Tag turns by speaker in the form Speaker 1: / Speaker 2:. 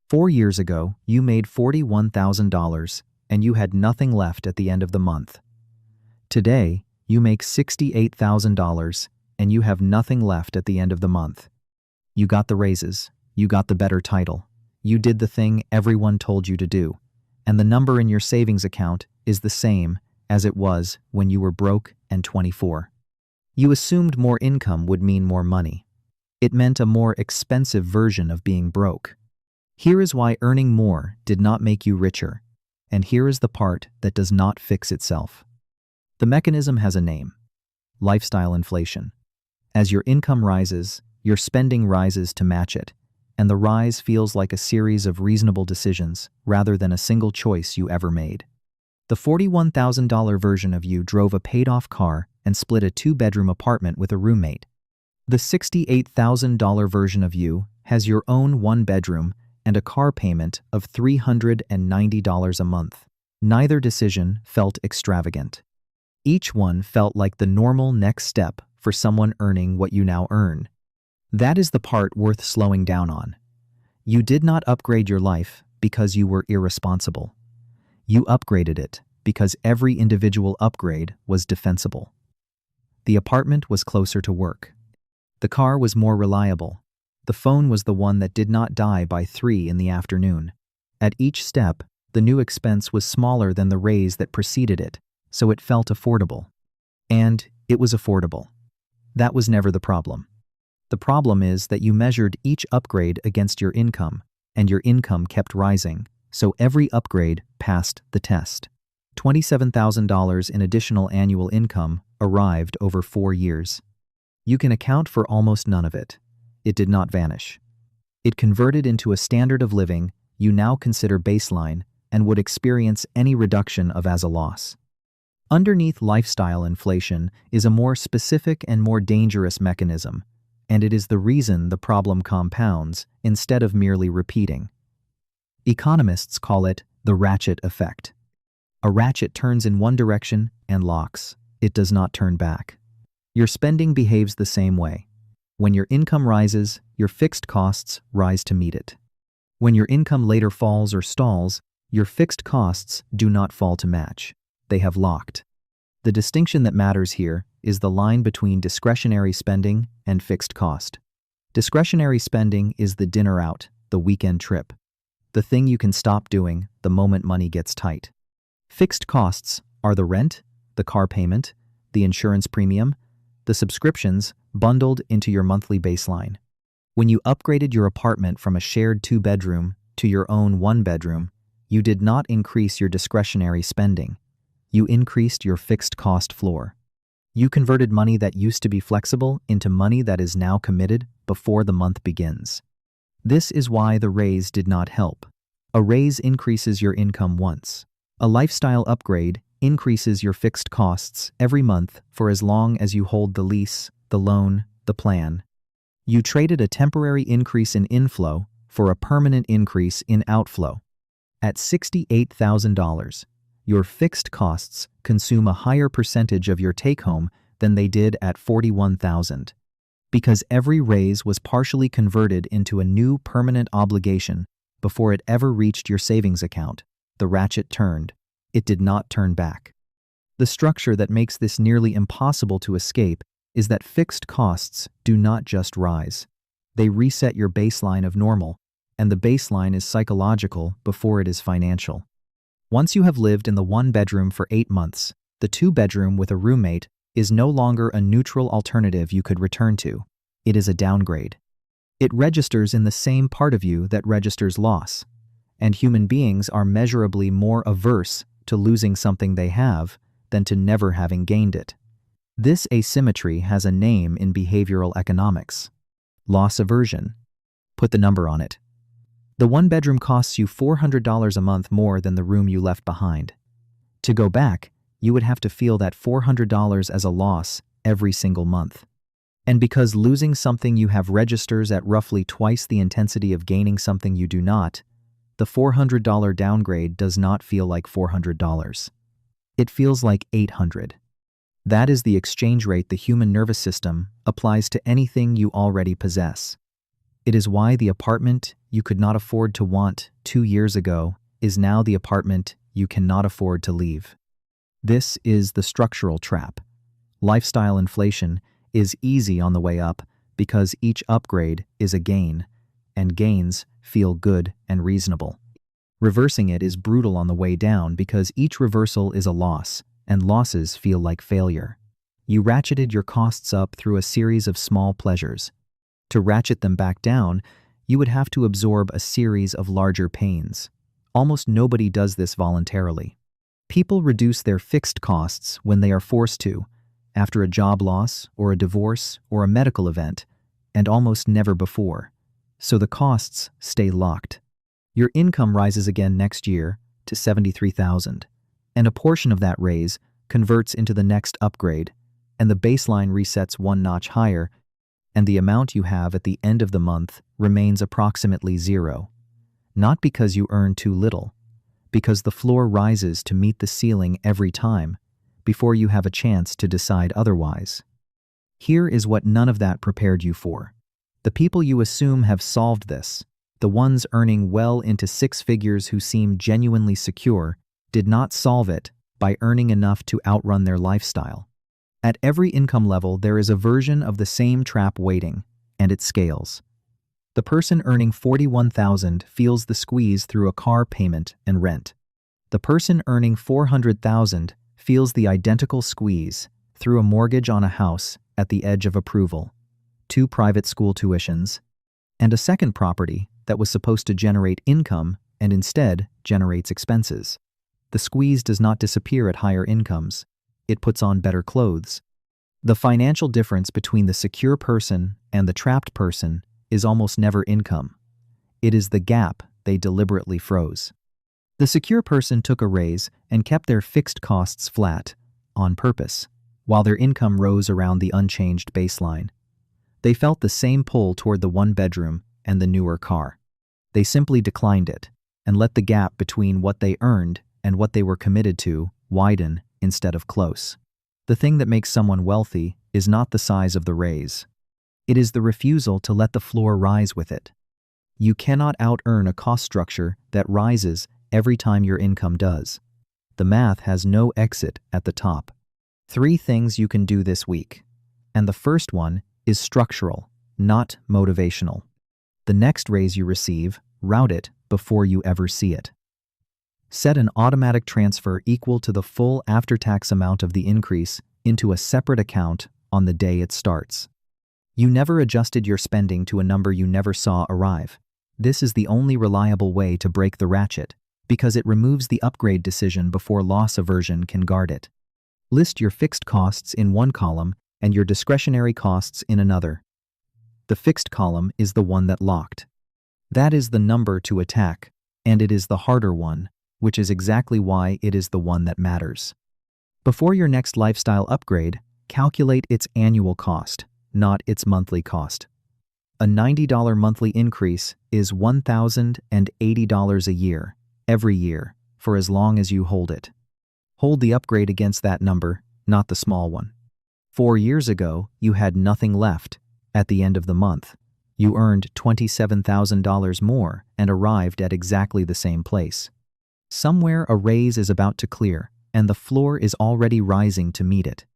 Speaker 1: 4 years ago, you made $41,000 and you had nothing left at the end of the month. Today, you make $68,000 and you have nothing left at the end of the month. You got the raises, you got the better title, you did the thing everyone told you to do, and the number in your savings account is the same as it was when you were broke and 24. You assumed more income would mean more money. It meant a more expensive version of being broke. Here is why earning more did not make you richer, and here is the part that does not fix itself. The mechanism has a name: lifestyle inflation. As your income rises, your spending rises to match it, and the rise feels like a series of reasonable decisions rather than a single choice you ever made. The $41,000 version of you drove a paid-off car and split a 2-bedroom apartment with a roommate. The $68,000 version of you has your own 1-bedroom and a car payment of $390 a month. Neither decision felt extravagant. Each one felt like the normal next step for someone earning what you now earn. That is the part worth slowing down on. You did not upgrade your life because you were irresponsible. You upgraded it because every individual upgrade was defensible. The apartment was closer to work. The car was more reliable. The phone was the one that did not die by 3 in the afternoon. At each step, the new expense was smaller than the raise that preceded it, so it felt affordable. And it was affordable. That was never the problem. The problem is that you measured each upgrade against your income, and your income kept rising, so every upgrade passed the test. $27,000 in additional annual income arrived over 4 years. You can account for almost none of it. It did not vanish. It converted into a standard of living you now consider baseline and would experience any reduction of as a loss. Underneath lifestyle inflation is a more specific and more dangerous mechanism, and it is the reason the problem compounds instead of merely repeating. Economists call it the ratchet effect. A ratchet turns in one direction and locks. It does not turn back. Your spending behaves the same way. When your income rises, your fixed costs rise to meet it. When your income later falls or stalls, your fixed costs do not fall to match. They have locked. The distinction that matters here is the line between discretionary spending and fixed cost. Discretionary spending is the dinner out, the weekend trip, the thing you can stop doing the moment money gets tight. Fixed costs are the rent, the car payment, the insurance premium, the subscriptions bundled into your monthly baseline. When you upgraded your apartment from a shared 2-bedroom to your own 1-bedroom, you did not increase your discretionary spending. You increased your fixed cost floor. You converted money that used to be flexible into money that is now committed before the month begins. This is why the raise did not help. A raise increases your income once. A lifestyle upgrade increases your fixed costs every month for as long as you hold the lease, the loan, the plan. You traded a temporary increase in inflow for a permanent increase in outflow. At $68,000, your fixed costs consume a higher percentage of your take-home than they did at $41,000. Because every raise was partially converted into a new permanent obligation before it ever reached your savings account, the ratchet turned. It did not turn back. The structure that makes this nearly impossible to escape is that fixed costs do not just rise. They reset your baseline of normal, and the baseline is psychological before it is financial. Once you have lived in the 1-bedroom for 8 months, the 2-bedroom with a roommate is no longer a neutral alternative you could return to. It is a downgrade. It registers in the same part of you that registers loss, and human beings are measurably more averse to losing something they have than to never having gained it. This asymmetry has a name in behavioral economics: loss aversion. Put the number on it. The 1-bedroom costs you $400 a month more than the room you left behind. To go back, you would have to feel that $400 as a loss every single month. And because losing something you have registers at roughly twice the intensity of gaining something you do not, the $400 downgrade does not feel like $400. It feels like $800. That is the exchange rate the human nervous system applies to anything you already possess. It is why the apartment you could not afford to want 2 years ago is now the apartment you cannot afford to leave. This is the structural trap. Lifestyle inflation is easy on the way up because each upgrade is a gain, and gains feel good and reasonable. Reversing it is brutal on the way down because each reversal is a loss, and losses feel like failure. You ratcheted your costs up through a series of small pleasures. To ratchet them back down, you would have to absorb a series of larger pains. Almost nobody does this voluntarily. People reduce their fixed costs when they are forced to, after a job loss or a divorce or a medical event, and almost never before. So the costs stay locked. Your income rises again next year to $73,000, and a portion of that raise converts into the next upgrade, and the baseline resets one notch higher, and the amount you have at the end of the month remains approximately zero. Not because you earn too little, because the floor rises to meet the ceiling every time before you have a chance to decide otherwise. Here is what none of that prepared you for. The people you assume have solved this, the ones earning well into six figures who seem genuinely secure, did not solve it by earning enough to outrun their lifestyle. At every income level, there is a version of the same trap waiting, and it scales. The person earning $41,000 feels the squeeze through a car payment and rent. The person earning $400,000 feels the identical squeeze through a mortgage on a house at the edge of approval, 2 private school tuitions, and a second property that was supposed to generate income and instead generates expenses. The squeeze does not disappear at higher incomes. It puts on better clothes. The financial difference between the secure person and the trapped person is almost never income. It is the gap they deliberately froze. The secure person took a raise and kept their fixed costs flat, on purpose, while their income rose around the unchanged baseline. They felt the same pull toward the one bedroom and the newer car. They simply declined it and let the gap between what they earned and what they were committed to widen instead of close. The thing that makes someone wealthy is not the size of the raise. It is the refusal to let the floor rise with it. You cannot out-earn a cost structure that rises every time your income does. The math has no exit at the top. 3 things you can do this week. And the first one is structural, not motivational. The next raise you receive, route it before you ever see it. Set an automatic transfer equal to the full after-tax amount of the increase into a separate account on the day it starts. You never adjusted your spending to a number you never saw arrive. This is the only reliable way to break the ratchet, because it removes the upgrade decision before loss aversion can guard it. List your fixed costs in one column and your discretionary costs in another. The fixed column is the one that locked. That is the number to attack, and it is the harder one, which is exactly why it is the one that matters. Before your next lifestyle upgrade, calculate its annual cost, not its monthly cost. A $90 monthly increase is $1,080 a year, every year, for as long as you hold it. Hold the upgrade against that number, not the small one. 4 years ago, you had nothing left. At the end of the month, you earned $27,000 more and arrived at exactly the same place. Somewhere a raise is about to clear, and the floor is already rising to meet it.